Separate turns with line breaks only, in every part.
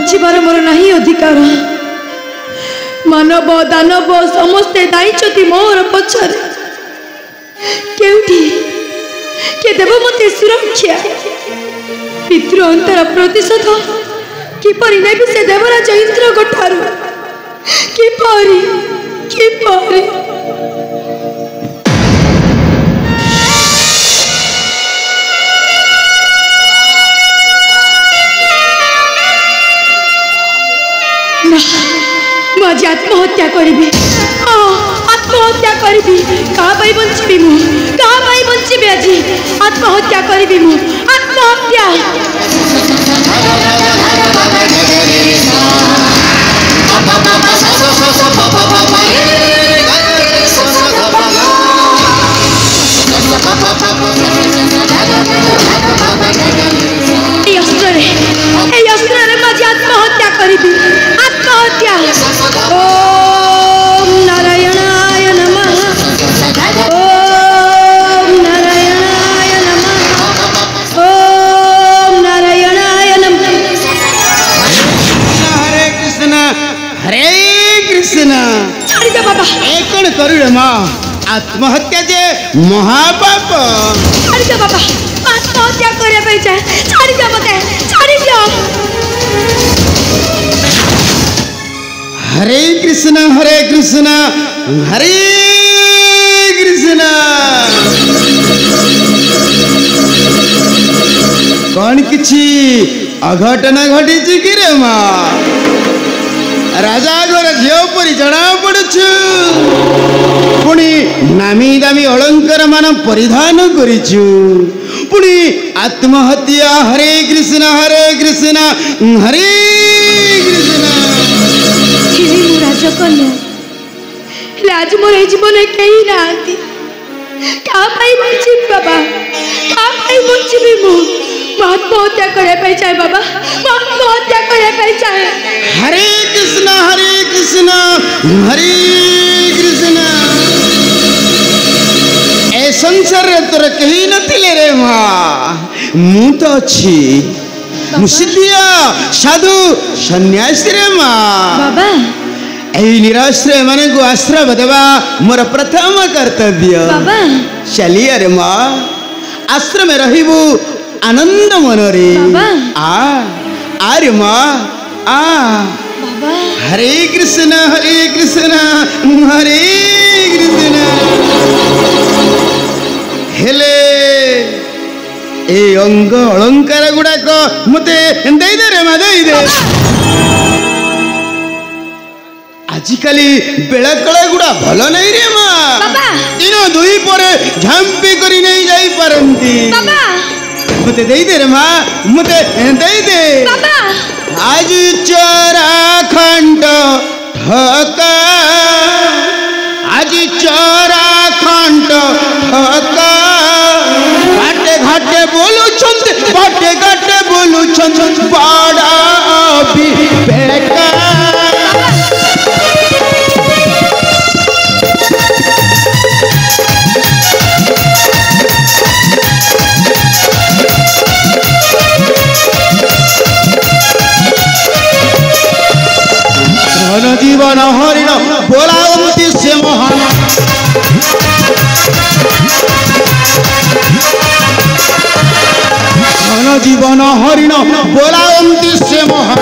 बंचीबार मोर नहीं अधिकार मानव दानव समस्ते दायी मोर पछरे केउठी के देव मते सुरक्षा पितृ अंतर प्रतिशोध किपरि नेबी से देवराज इंद्र गोठारु किपरि किपरि आज आत्महत्या करी आत्महत्या करी कहा बंची मु कहा बंची आज आत्महत्या करी मु आत्महत्या अस्त्र माझी आत्महत्या करी आत्महत्या ओम नारायणाय नमः ओम नारायणाय नमः ओम नारायणाय नमः
हरे कृष्ण
छाड़ी दे बाबा
कौन करू माँ आत्महत्या जे महापाप
छाड़ी दे बाबा आत्महत्या करे छाड़ी दे मते छाड़ी दियो
हरे कृष्ण हरे कृष्ण हरे कृष्ण कौन किछि अघटना घटी कि रे माँ राजा घर झील पर जना पड़छु पुणी नामी दामी अलंकार मान परिधान करिछु पुणी आत्महत्या हरे कृष्ण हरे कृष्ण हरे कृष्ण
राजकन्या आज मोर जीवन कहीं ना बंची बाबा क्या बंची मु आत्महत्या करे चाहे बाबा आत्महत्या करे चाहे
हरे कृष्ण हरे कृष्ण ए संसार तोर कहीं नथिले रे माँ मु तो अच्छी मुसिदिया साधु सन्यासी रे माँ
बाबा
यही निराश्रय माने को आश्रय देवा मोर प्रथम कर्तव्य
बाबा
चलिए रे माँ आश्रम में रहिबू आनंद मनरे आ रे माँ आ
बाबा
हरे कृष्ण हरे कृष्ण हेले ए अंग अलंकार गुड़ाक मते दे दे रे मा दे दे आजिकाली बेला कला गुड़ा भल नहीं रे माँ दिन दुई पर झांपी करी नहीं जाई पारंती मते दे दे रे माँ मते दे दे आज चोरा खंड ठका आज चोरा खंड ठका घाटे घाटे बोलू छंद घाटे घाटे बोलू छंद बड़ा अभी बेका जीवन हरिण बोला उद्देश्य महान जीवन हरिण बोला उद्देश्य महान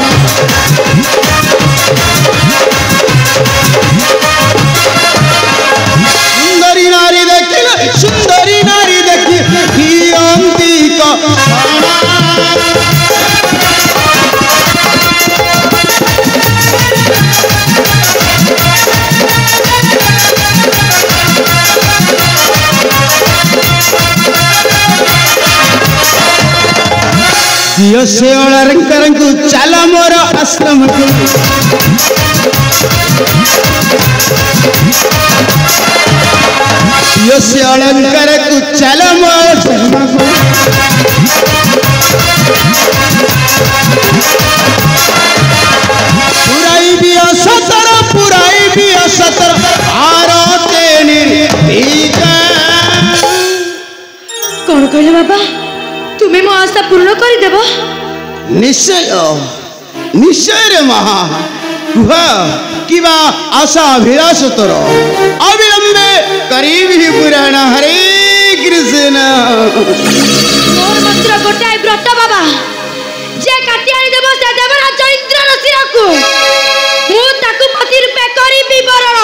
सुंदरी नारी देखी दियो से अलंकार को चल मोर आश्रम को दियो से अलंकार को चल मोर आश्रम को पुराई भी असतर आरते निर्भीका
कौन कहले बाबा तुम्हें मो आशा पूर्ण कर देबो
निश्चय निश्चय रे महा कुह किबा आशा अभिलाष तोर अविलंबे करीबी पुराण हरे कृष्ण
मोर मात्र गोटाए व्रत बाबा जे काटी आनी देव से देवराज इंद्र शिरकु मु ताकु पति रूपे करिबि बरण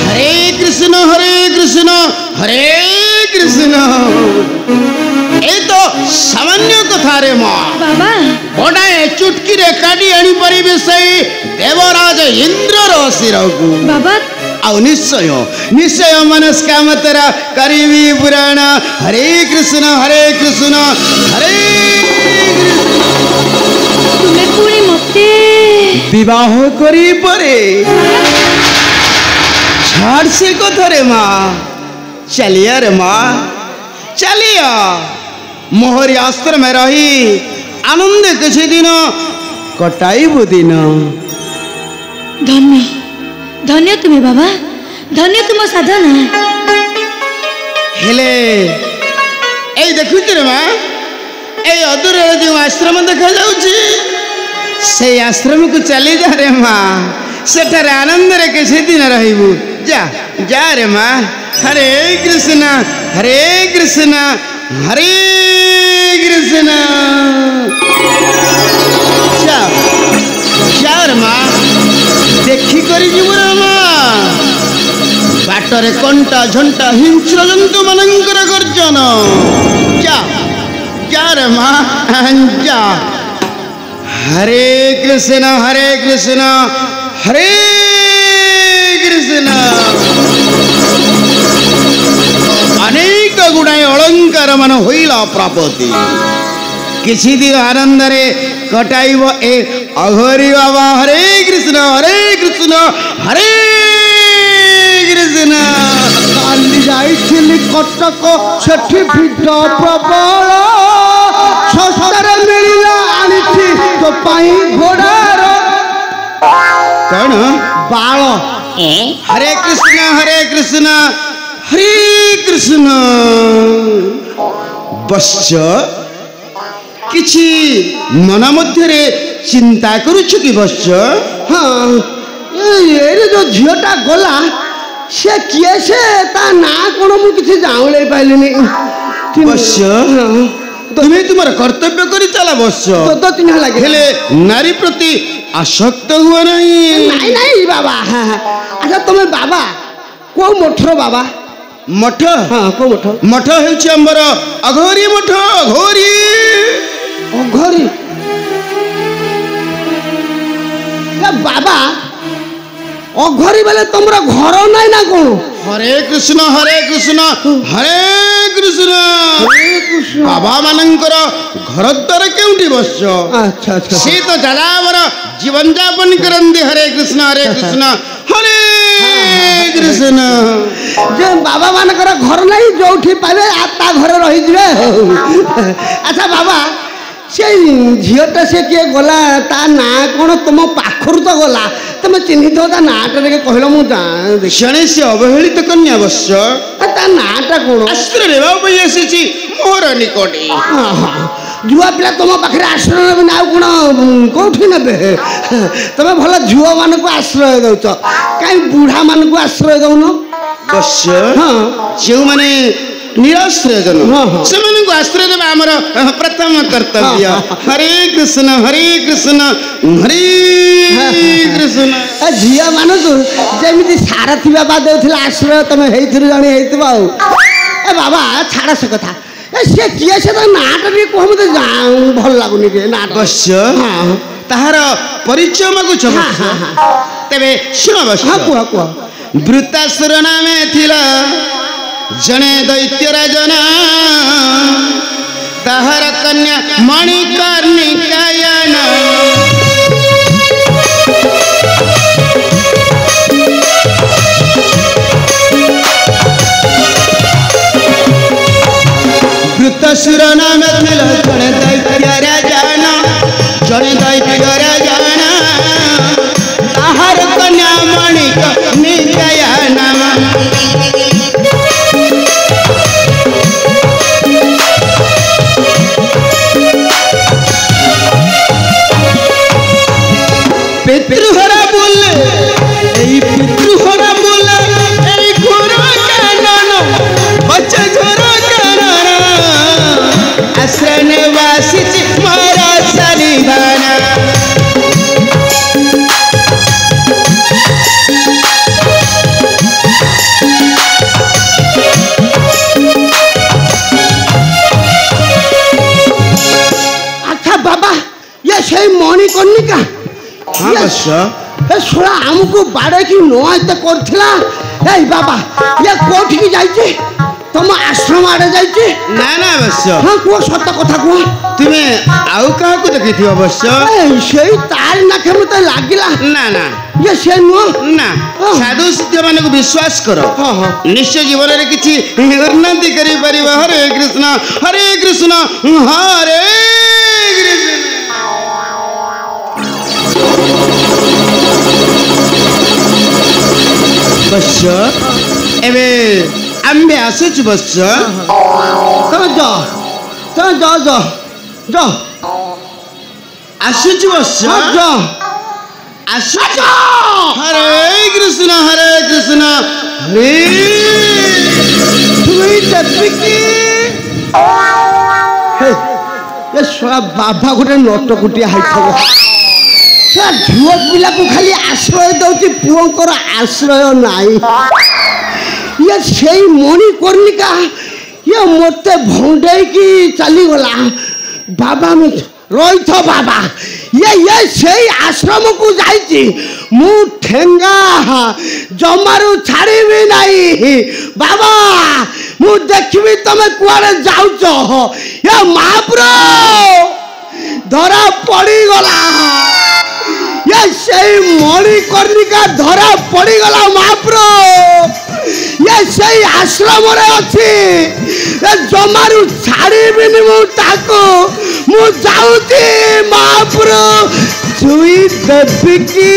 हरे कृष्ण हरे कृष्ण ए तो सामान्य कथा रे मां
बाबा
गोटाए चुटकी रे काटी आनी परिबे सही देवराज इंद्र शिरकु
बाबा
आउ निश्चय निश्चय मनस्कामतरा करीबी पुराण हरे कृष्ण हरे कृष्ण
तुमे पुणी मते
विवाह करी परे छाड़ से कथा रे माँ चलिया रे माँ चलिया मोहरी आश्रम में रही आनंद किसी दिन कटाइबु दिन
धन्य धन्य तुम्हें बाबा धन्य तुम साधना
हेले ए देखुच रे माँ ए अदूर जो आश्रम देखा जाउची से आश्रम को चली जा रे माँ सेठारे आनंद रे किसी दिन रहबू जा जा रे माँ हरे कृष्ण हरे कृष्ण हरे कृष्ण जा जा रे माँ देखी करी जीव रे माँ बाटरे कंटा झंटा हिंस्र जंतु मानकर गर्जन जा जा रे माँ जा हरे कृष्ण हरे कृष्ण हरे कृष्ण अनेक गुणाए अलंकार मान होइला प्राप्ति किसी दिन आनंद रे कटाइब ए अघोरी बाबा हरे कृष्ण हरे कृष्ण
काली जाइथिली कटक सेठी भिड़ प्रबल शस्त्र मिलिला आनिथि तो पाई घोड़ार
कौन
बाल
हरे कृष्ण बश्च किछि मन मध्य रे चिंता करुछु कि बश्च
हाँ ये जो झीटा गला से किए से ता ना कोन मु किछि जाउले पाइलिनी
बश्च तुम्हें तुम्हारा कर्तव्य करी चला बश्च
तो चिन्ह लागे
हेले नारी प्रति आसक्त हुआ नहीं
नहीं नहीं बाबा अच्छा तुम्हें बाबा को मठर बाबा
मठ
हाँ को मठ
मठ हेउछि हमर अघोरी मठ अघोरी
अघोरी बाबा अघोरी बेले तुमरा घर नहीं ना कौन
हरे कृष्ण हरे कृष्ण बाबा मानकर घर द्वार केउठी बस
अच्छा अच्छा
से तो जलावर जीवन यापन करंदी हरे कृष्ण हरे कृष्ण
जे बाबा मानकर घर नहीं जोठी पाइबे ता घर रही जिवे अच्छा बाबा से झीटा से किए गला ता ना कौन तुम पाखर तो गला तुम चिन्ह दो ता नाटा के कहल मु
क्षणे से अवहेलित कन्या अवश्य
ता नाटा कौन
आश्रय लेवा पई आसीची मोर निकटे
जुआ पिला तुम पाखे आश्रय ने ना कौन कौठी ने तुम भल झुआ मान को आश्रय दौच कहीं बुढ़ा मान को आश्रय दौन
अवश्य
हाँ
जो माने निराश्रय जन
हाँ, हाँ।
से आश्रय देवा आमर प्रथम कर्तव्य हरे कृष्ण हरे कृष्ण
झील मान जमी सारथी बाबा देउथिला आश्रय तुम हेइथिरु जणी हेइथिबा ए बाबा छाड़ से कथा से किए से नाटा भी कह मत भल लागुनी के नाट
अवश्य ताहार परिचय मागुछ तेबे शुण अवश्य
हाँ कुह कुह
वृत्तासुर नामे थिला जने दैत्य राजना ताहार कन्या मणिकर्णिकायन वृत्तासुर नामे थिला जने दैत्य राजना ताहार कन्या मणिकर्णिकायन
से मणिकर्णिका
हाँ बच्चा
ए सोला हमको बाड़े की नोआते करथिला ए बाबा ये कोठी की जाइछे तुम आश्रम आड़े जाइछे
ना ना बच्चा
हां को सत्य कथा को
तुम्हें आउ कहा को देखिथियो बच्चा
सेई तार नाखे मते लागिला
ना ना
ये से नो
ना साधु सिद्ध मान को विश्वास करो निश्चय जीवन रे किछि उन्नति करि परिबा हरे कृष्ण हरे कृष्ण बच्चा एबे आम्बे आसुच बच्चा
तमे जा
आसुच बच्चा
जा
आसुच हरे कृष्ण हरे
तुई देखबी हे ये सोला बाबा गोटे नटकुटिया हाइथबो से झुओ पिला को खाली आश्रय दउची पुओंकर आश्रय नाही ये सेई मणिकर्णिका ये मते भौंडे की चली गला बाबा में रही थो बाबा ये सेई आश्रम को जाइची मु ठेंगा जमारू छाड़ी भी नहीं बाबा मु देखबी तमे कुआरे जाउचो ये महापुरो धरा पड़ी गला ये सेई मणिकर्णिका धरा पड़ी गला महापुरो ये सही आश्रम रे अछि जमारू छाड़ी बिनी मु ताको मु जाउती महापुरो छुई देबी की